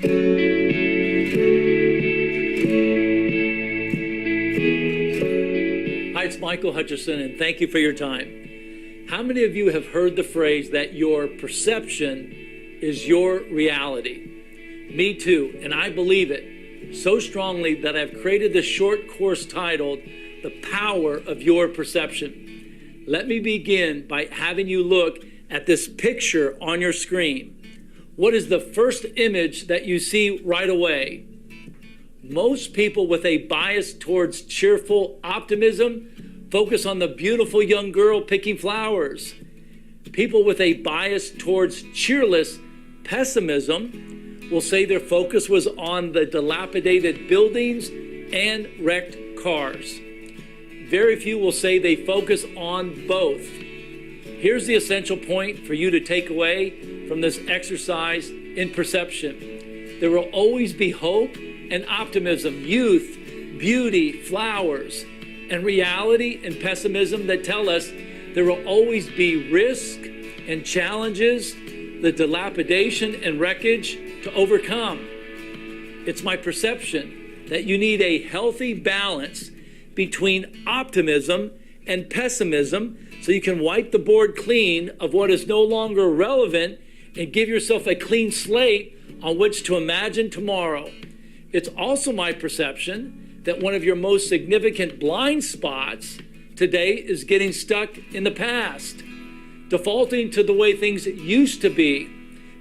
Hi, it's Michael Hutchison, and thank you for your time. How many of you have heard the phrase that your perception is your reality? Me too, and I believe it so strongly that I've created this short course titled, The Power of Your Perception. Let me begin by having you look at this picture on your screen. What is the first image that you see right away? Most people with a bias towards cheerful optimism focus on the beautiful young girl picking flowers. People with a bias towards cheerless pessimism will say their focus was on the dilapidated buildings and wrecked cars. Very few will say they focus on both. Here's the essential point for you to take away from this exercise in perception. There will always be hope and optimism, youth, beauty, flowers, and reality and pessimism that tell us there will always be risk and challenges, the dilapidation and wreckage to overcome. It's my perception that you need a healthy balance between optimism and pessimism so you can wipe the board clean of what is no longer relevant and give yourself a clean slate on which to imagine tomorrow. It's also my perception that one of your most significant blind spots today is getting stuck in the past, defaulting to the way things used to be,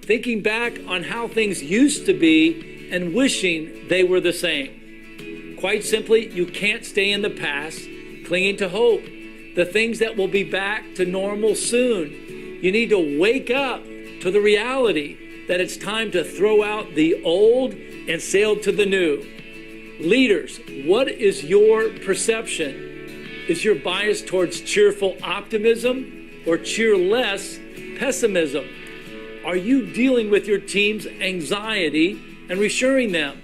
thinking back on how things used to be and wishing they were the same. Quite simply, you can't stay in the past, clinging to hope, the things that will be back to normal soon. You need to wake up to the reality that it's time to throw out the old and sail to the new. Leaders, what is your perception? Is your bias towards cheerful optimism or cheerless pessimism? Are you dealing with your team's anxiety and reassuring them?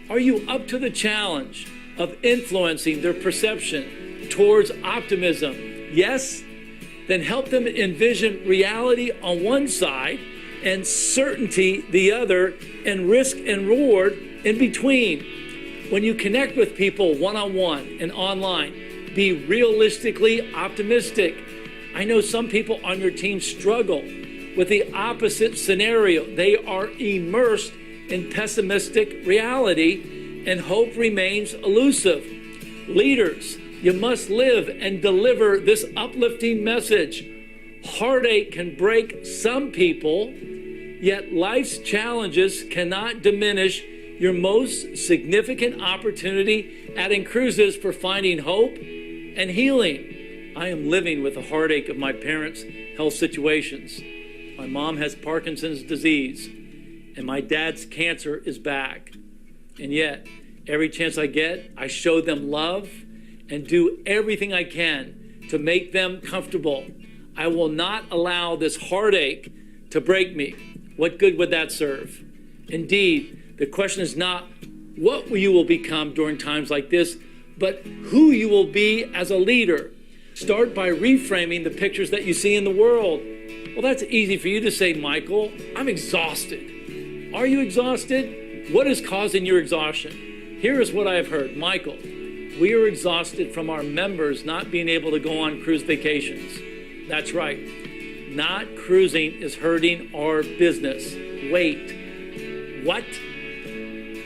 Are you up to the challenge of influencing their perception towards optimism? Yes? Then help them envision reality on one side and certainty the other, and risk and reward in between. When you connect with people one-on-one and online, be realistically optimistic. I know some people on your team struggle with the opposite scenario. They are immersed in pessimistic reality, and hope remains elusive. Leaders, you must live and deliver this uplifting message. Heartache can break some people, yet life's challenges cannot diminish your most significant opportunity at Cruises for finding hope and healing. I am living with the heartache of my parents' health situations. My mom has Parkinson's disease, and my dad's cancer is back. And yet, every chance I get, I show them love and do everything I can to make them comfortable. I will not allow this heartache to break me. What good would that serve? Indeed, the question is not what you will become during times like this, but who you will be as a leader. Start by reframing the pictures that you see in the world. Well, that's easy for you to say, Michael. I'm exhausted. Are you exhausted? What is causing your exhaustion? Here is what I have heard. Michael, we are exhausted from our members not being able to go on cruise vacations. That's right. Not cruising is hurting our business. Wait, what?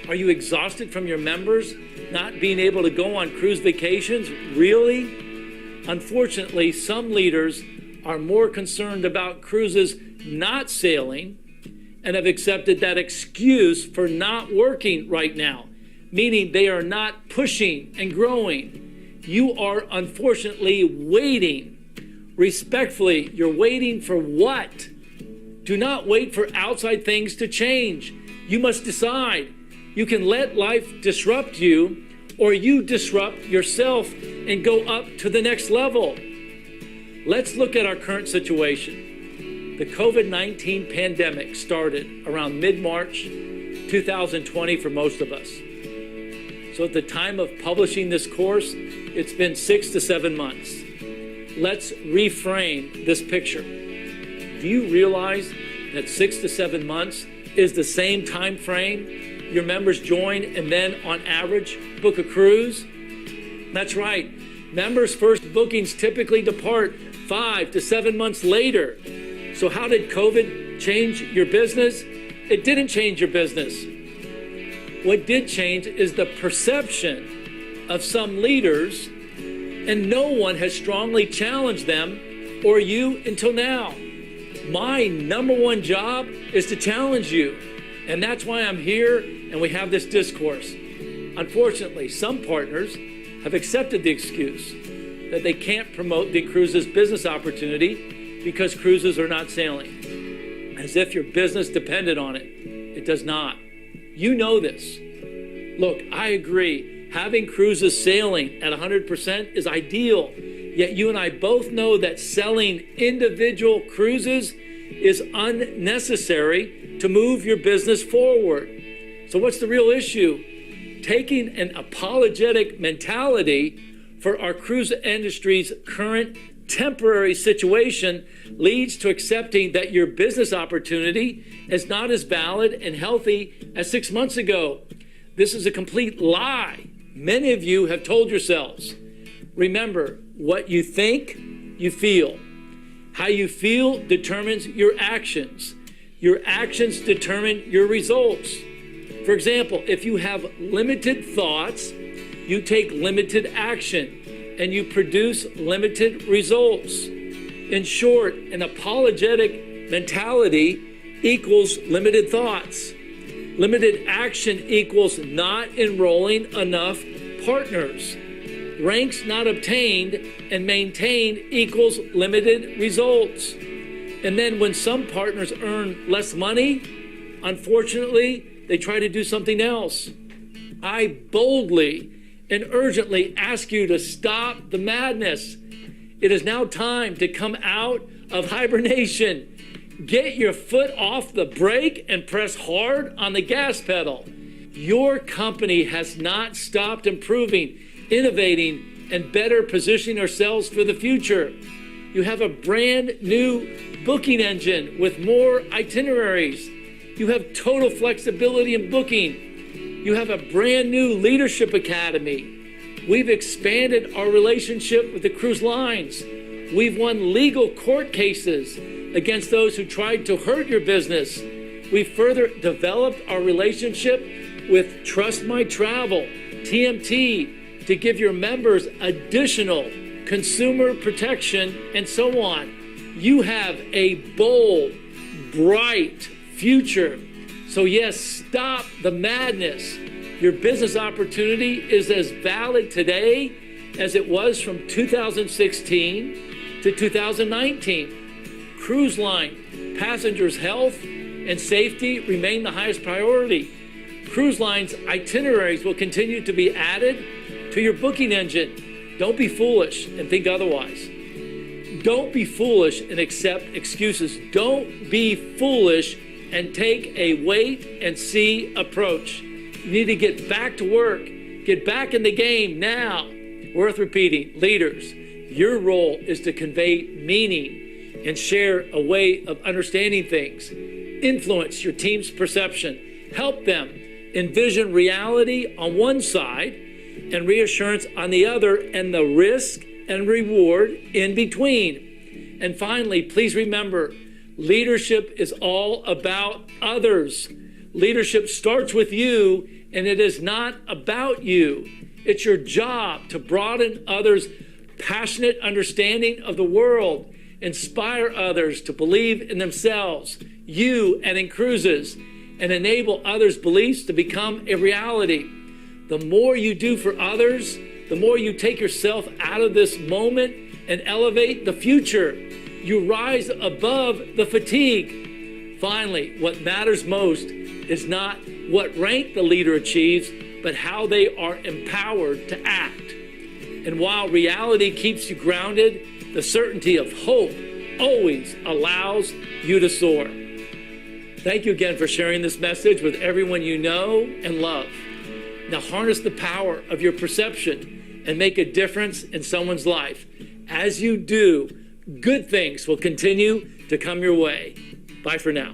Are you exhausted from your members not being able to go on cruise vacations? Really? Unfortunately, some leaders are more concerned about cruises not sailing and have accepted that excuse for not working right now, meaning they are not pushing and growing. You are unfortunately waiting. Respectfully, you're waiting for what? Do not wait for outside things to change. You must decide. You can let life disrupt you, or you disrupt yourself and go up to the next level. Let's look at our current situation. The COVID-19 pandemic started around mid-March 2020 for most of us. So at the time of publishing this course, it's been 6 to 7 months. Let's reframe this picture. Do you realize that 6 to 7 months is the same time frame your members join and then on average book a cruise? That's right. Members' first bookings typically depart 5 to 7 months later. So how did COVID change your business? It didn't change your business. What did change is the perception of some leaders, and no one has strongly challenged them or you until now. My number one job is to challenge you, and that's why I'm here and we have this discourse. Unfortunately, some partners have accepted the excuse that they can't promote the cruises business opportunity because cruises are not sailing, as if your business depended on it. It does not. You know this. Look, I agree. Having cruises sailing at 100% is ideal. Yet you and I both know that selling individual cruises is unnecessary to move your business forward. So what's the real issue? Taking an apologetic mentality for our cruise industry's current temporary situation leads to accepting that your business opportunity is not as valid and healthy as 6 months ago. This is a complete lie. Many of you have told yourselves. Remember, what you think, you feel. How you feel determines your actions. Your actions determine your results. For example, if you have limited thoughts, you take limited action and you produce limited results. In short, an apologetic mentality equals limited thoughts. Limited action equals not enrolling enough partners. Ranks not obtained and maintained equals limited results. And then when some partners earn less money, unfortunately, they try to do something else. I boldly and urgently ask you to stop the madness. It is now time to come out of hibernation. Get your foot off the brake and press hard on the gas pedal. Your company has not stopped improving, innovating, and better positioning ourselves for the future. You have a brand new booking engine with more itineraries. You have total flexibility in booking. You have a brand new leadership academy. We've expanded our relationship with the cruise lines. We've won legal court cases against those who tried to hurt your business. We've further developed our relationship with Trust My Travel, TMT, to give your members additional consumer protection, and so on. You have a bold, bright future. So yes, stop the madness. Your business opportunity is as valid today as it was from 2016 to 2019. Cruise line passengers' health and safety remain the highest priority. Cruise lines itineraries will continue to be added to your booking engine. Don't be foolish and think otherwise. Don't be foolish and accept excuses. Don't be foolish and take a wait and see approach. You need to get back to work. Get back in the game now. Worth repeating, leaders, your role is to convey meaning and share a way of understanding things. Influence your team's perception. Help them envision reality on one side and reassurance on the other, and the risk and reward in between. And finally, please remember, leadership is all about others. Leadership starts with you, and it is not about you. It's your job to broaden others' passionate understanding of the world, inspire others to believe in themselves, you and in cruises, and enable others' beliefs to become a reality. The more you do for others, the more you take yourself out of this moment and elevate the future. You rise above the fatigue. Finally, what matters most is not what rank the leader achieves, but how they are empowered to act. And while reality keeps you grounded, the certainty of hope always allows you to soar. Thank you again for sharing this message with everyone you know and love. Now harness the power of your perception and make a difference in someone's life. As you do, good things will continue to come your way. Bye for now.